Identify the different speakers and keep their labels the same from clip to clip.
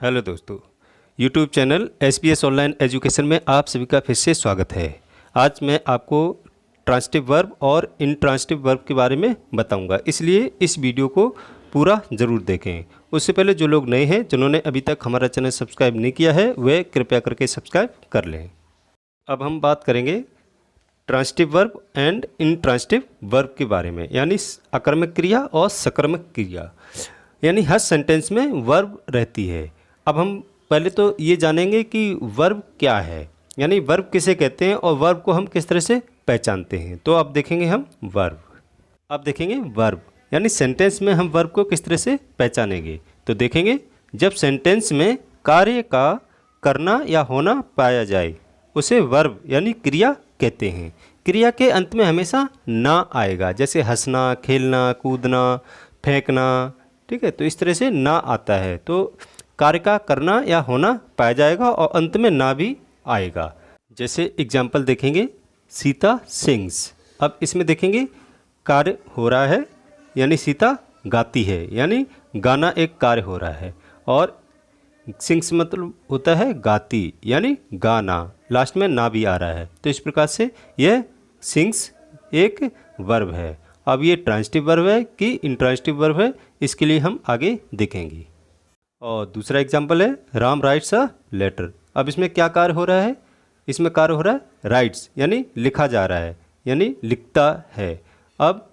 Speaker 1: Hello दोस्तों, YouTube channel SBS online education में आप सभी का फिर से स्वागत है। आज मैं आपको ट्रांसिटिव वर्ब और इंट्रांसिटिव वर्ब के बारे में बताऊंगा, इसलिए इस वीडियो को पूरा ज़रूर देखें। उससे पहले जो लोग नए हैं, जिन्होंने अभी तक हमारा चैनल सब्सक्राइब नहीं किया है, वे कृपया करके सब्सक्राइब कर लें। अब हम बात करेंगे transitive verb and intransitive verb के बारे में, यानी आकर्मक क्रिया और सकर्मक क्रिया। यानी हर सेंटेंस में वर्ब रहती है। अब हम पहले तो ये जानेंगे कि वर्ब क्या है, यानी वर्ब किसे कहते हैं और वर्ब को हम किस तरह से पहचानते हैं। तो अब देखेंगे हम वर्ब। अब देखेंगे वर्ब यानी सेंटेंस में हम वर्ब को किस तरह से पहचानेंगे। तो देखेंगे, जब सेंटेंस में कार्य का करना या होना पाया जाए उसे वर्ब यानी क्रिया कहते हैं। क्रिया के अंत में हमेशा ना आएगा, जैसे हंसना, खेलना, कूदना, फेंकना, ठीक है। तो इस तरह से ना आता है, तो कार्य का करना या होना पाया जाएगा और अंत में ना भी आएगा। जैसे एग्जाम्पल देखेंगे, सीता सिंग्स। अब इसमें देखेंगे कार्य हो रहा है, यानी सीता गाती है, यानी गाना एक कार्य हो रहा है। और सिंग्स मतलब होता है गाती, यानी गाना, लास्ट में ना भी आ रहा है। तो इस प्रकार से यह सिंग्स एक वर्ब है। अब ये ट्रांसिटिव वर्ब है कि इंट्रांसिटिव वर्ब है, इसके लिए हम आगे देखेंगे। और दूसरा एग्जाम्पल है, राम राइट्स अ लेटर। अब इसमें क्या कार्य हो रहा है? इसमें कार्य हो रहा है राइट्स, यानी लिखा जा रहा है, यानी लिखता है। अब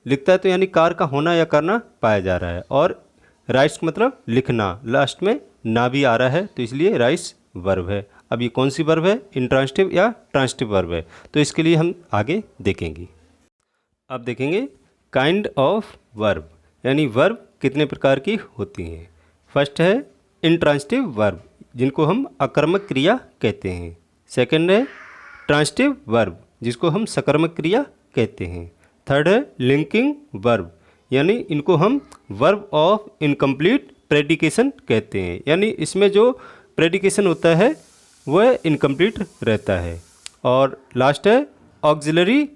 Speaker 1: लिखता है तो यानी कार्य का होना या करना पाया जा रहा है, और राइट्स मतलब लिखना, लास्ट में ना भी आ रहा है, तो इसलिए राइट्स वर्ब है। अब ये कौन सी वर्ब है, इंट्रांसिटिव या ट्रांसिटिव वर्ब है? तो इसके लिए हम आगे देखेंगे। अब देखेंगे काइंड ऑफ वर्ब, यानी वर्ब कितने प्रकार की होती हैं। फर्स्ट है इंट्रांसिटिव वर्ब, जिनको हम आकर्मक क्रिया कहते हैं। सेकंड है ट्रांसिटिव वर्ब, जिसको हम सकर्मक क्रिया कहते हैं। थर्ड है लिंकिंग वर्ब, यानी इनको हम वर्ब ऑफ इनकम्प्लीट प्रेडिकेशन कहते हैं, यानी इसमें जो प्रेडिकेशन होता है वह इनकम्प्लीट रहता है। और लास्ट है ऑक्सिलरी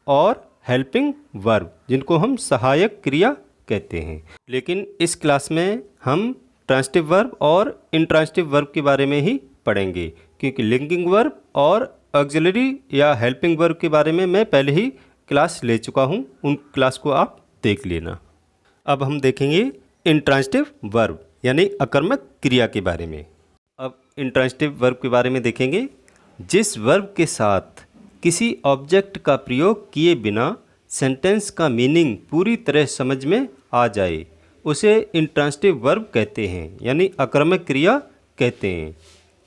Speaker 1: और हेल्पिंग वर्ब, जिनको हम सहायक क्रिया कहते हैं। लेकिन इस क्लास में हम ट्रांसिटिव वर्ब और इंट्रांसिटिव वर्ब के बारे में ही पढ़ेंगे, क्योंकि लिंकिंग वर्ब और ऑक्सिलरी या हेल्पिंग वर्ब के बारे में मैं पहले ही क्लास ले चुका हूं, उन क्लास को आप देख लेना। अब हम देखेंगे इंट्रांसिटिव वर्ब यानी आकर्मक क्रिया के बारे में। अब इंट्रांसिटिव वर्ब के बारे में देखेंगे, जिस वर्ब के साथ किसी ऑब्जेक्ट का प्रयोग किए बिना सेंटेंस का मीनिंग पूरी तरह समझ में आ जाए उसे इंट्रांसिटिव वर्ब कहते हैं, यानी आकर्मक क्रिया कहते हैं।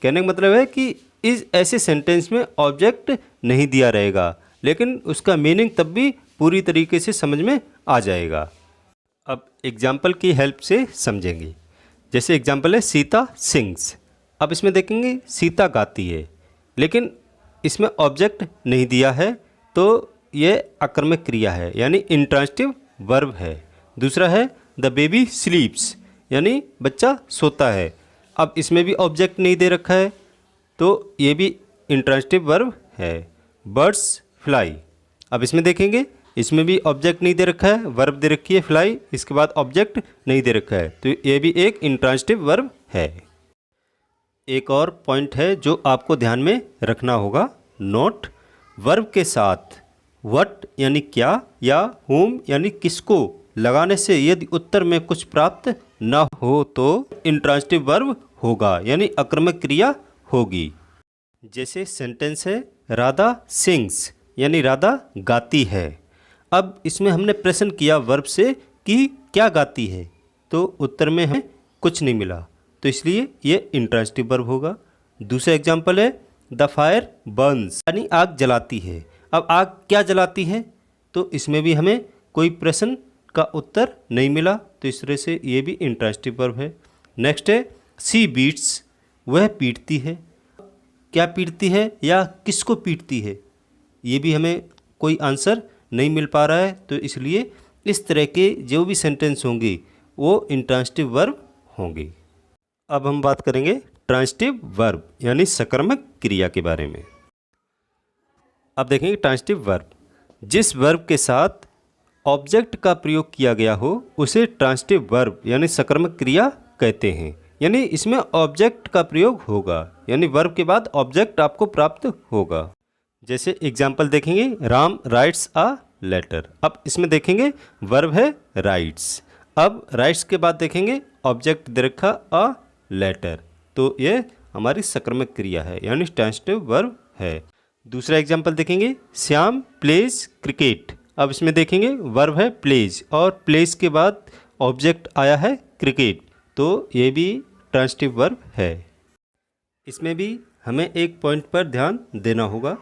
Speaker 1: कहने का मतलब है कि इस ऐसे सेंटेंस में ऑब्जेक्ट नहीं दिया रहेगा, लेकिन उसका मीनिंग तब भी पूरी तरीके से समझ में आ जाएगा। अब एग्जाम्पल की हेल्प से समझेंगे। जैसे एग्जाम्पल है सीता सिंग्स। अब इसमें देखेंगे सीता गाती है, लेकिन इसमें ऑब्जेक्ट नहीं दिया है, तो यह आकर्मक क्रिया है, यानी इंट्रांसिटिव वर्ब है। दूसरा है द बेबी स्लीप्स, यानी बच्चा सोता है। अब इसमें भी ऑब्जेक्ट नहीं दे रखा है, तो ये भी इंट्रांसिटिव वर्ब है। Birds fly. अब इसमें देखेंगे, इसमें भी ऑब्जेक्ट नहीं दे रखा है, वर्ब दे रखी है फ्लाई, इसके बाद ऑब्जेक्ट नहीं दे रखा है, तो ये भी एक इंट्रांसिटिव वर्ब है। एक और पॉइंट है जो आपको ध्यान में रखना होगा, नोट वर्ब के साथ व्हाट यानी क्या या whom यानी किसको लगाने से यदि उत्तर में कुछ प्राप्त ना हो तो इंट्रांसिटिव वर्ब होगा, यानी आकर्मक क्रिया होगी। जैसे सेंटेंस है राधा सिंग्स, यानी राधा गाती है। अब इसमें हमने प्रश्न किया वर्ब से कि क्या गाती है, तो उत्तर में हमें कुछ नहीं मिला, तो इसलिए ये इंट्रांसिटिव वर्ब होगा। दूसरा एग्जाम्पल है द फायर बर्न्स, यानी आग जलाती है। अब आग क्या जलाती है, तो इसमें भी हमें कोई प्रश्न का उत्तर नहीं मिला, तो इस तरह से ये भी इंट्रांसिटिव वर्ब है। नेक्स्ट है सी बीट्स, वह पीटती है। क्या पीटती है या किसको पीटती है, ये भी हमें कोई आंसर नहीं मिल पा रहा है, तो इसलिए इस तरह के जो भी सेंटेंस होंगे वो इंट्रांसिटिव वर्ब होंगे। अब हम बात करेंगे ट्रांसिटिव वर्ब यानी सकर्मक क्रिया के बारे में। अब देखेंगे ट्रांसिटिव वर्ब, जिस वर्ब के साथ ऑब्जेक्ट का प्रयोग किया गया हो उसे ट्रांसिटिव वर्ब यानी सकर्मक क्रिया कहते हैं। यानी इसमें ऑब्जेक्ट का प्रयोग होगा, यानी वर्ब के बाद ऑब्जेक्ट आपको प्राप्त होगा। जैसे एग्जाम्पल देखेंगे, राम राइट्स अ लेटर। अब इसमें देखेंगे वर्ब है राइट्स। अब राइट्स के बाद देखेंगे ऑब्जेक्ट दे रखा अ लेटर, तो ये हमारी सकर्मक क्रिया है, यानी ट्रांजिटिव वर्ब है। दूसरा एग्जाम्पल देखेंगे, श्याम प्लेज क्रिकेट। अब इसमें देखेंगे वर्ब है प्लेज और प्लेज के बाद ऑब्जेक्ट आया है क्रिकेट, तो ये भी ट्रांजिटिव वर्ब है। इसमें भी हमें एक पॉइंट पर ध्यान देना होगा।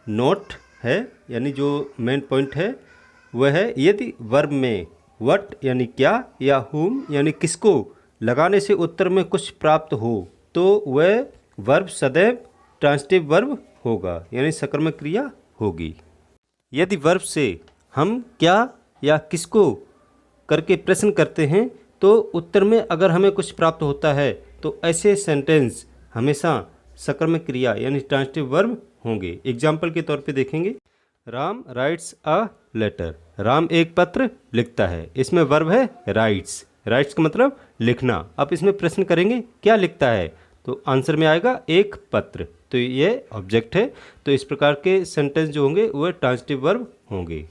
Speaker 1: नोट है, यानी जो मेन पॉइंट है वह है, यदि वर्ब में व्हाट यानी क्या या हुम यानी किसको लगाने से उत्तर में कुछ प्राप्त हो तो वह वर्ब सदैव ट्रांजिटिव वर्ब होगा, यानी सकर्मक क्रिया होगी। यदि वर्ब से हम क्या या किसको करके प्रश्न करते हैं तो उत्तर में अगर हमें कुछ प्राप्त होता है तो ऐसे सेंटेंस हमेशा सकर्मक क्रिया यानी ट्रांजिटिव वर्ब होंगे। एग्जाम्पल के तौर पे देखेंगे, Ram writes a letter. Ram एक पत्र लिखता है, इसमें वर्ब है राइट्स। राइट्स का मतलब लिखना। अब इसमें प्रश्न करेंगे क्या लिखता है, तो आंसर में आएगा एक पत्र, तो ये ऑब्जेक्ट है। तो इस प्रकार के सेंटेंस जो होंगे वह ट्रांजिटिव वर्ब होंगे।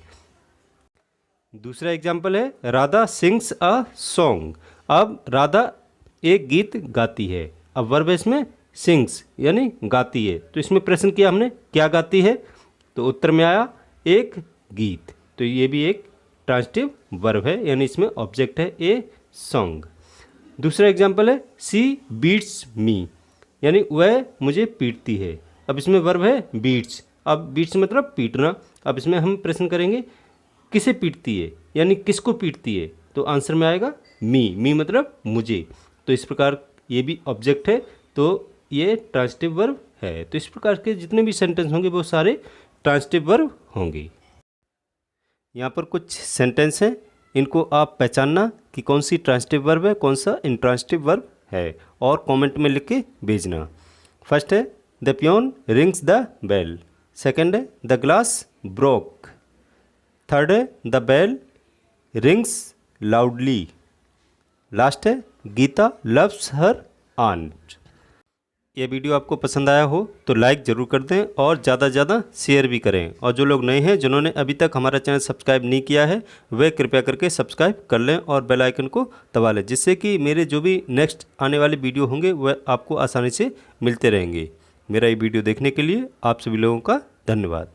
Speaker 1: दूसरा एग्जाम्पल है, राधा सिंग्स अ सॉन्ग। अब राधा एक गीत गाती है। अब वर्ब है इसमें सिंग्स यानी गाती है, तो इसमें प्रश्न किया हमने क्या गाती है, तो उत्तर में आया एक गीत, तो ये भी एक ट्रांजिटिव वर्ब है, यानी इसमें ऑब्जेक्ट है ए सॉन्ग। दूसरा एग्जाम्पल है, सी बीट्स मी, यानी वह मुझे पीटती है। अब इसमें वर्ब है बीट्स। अब बीट्स मतलब पीटना। अब इसमें हम प्रश्न करेंगे किसे पीटती है, यानी किसको पीटती है, तो आंसर में आएगा मी मतलब मुझे। तो इस प्रकार ये भी ऑब्जेक्ट है, तो ये ट्रांजिटिव वर्ब है। तो इस प्रकार के जितने भी सेंटेंस होंगे वो सारे ट्रांजिटिव वर्ब होंगे। यहाँ पर कुछ सेंटेंस हैं, इनको आप पहचानना कि कौन सी ट्रांजिटिव वर्ब है, कौन सा इंट्रांजिटिव वर्ब है, और कमेंट में लिख के भेजना। फर्स्ट है, the peon rings the bell. Second है, द ग्लास ब्रोक। थर्ड है, the bell rings loudly. Last है, गीता लव्स हर आंट। ये वीडियो आपको पसंद आया हो तो लाइक ज़रूर कर दें और ज़्यादा से ज़्यादा शेयर भी करें। और जो लोग नए हैं, जिन्होंने अभी तक हमारा चैनल सब्सक्राइब नहीं किया है, वे कृपया करके सब्सक्राइब कर लें और बेल आइकन को दबा लें, जिससे कि मेरे जो भी नेक्स्ट आने वाले वीडियो होंगे वह आपको आसानी से मिलते रहेंगे। मेरा ये वीडियो देखने के लिए आप सभी लोगों का धन्यवाद।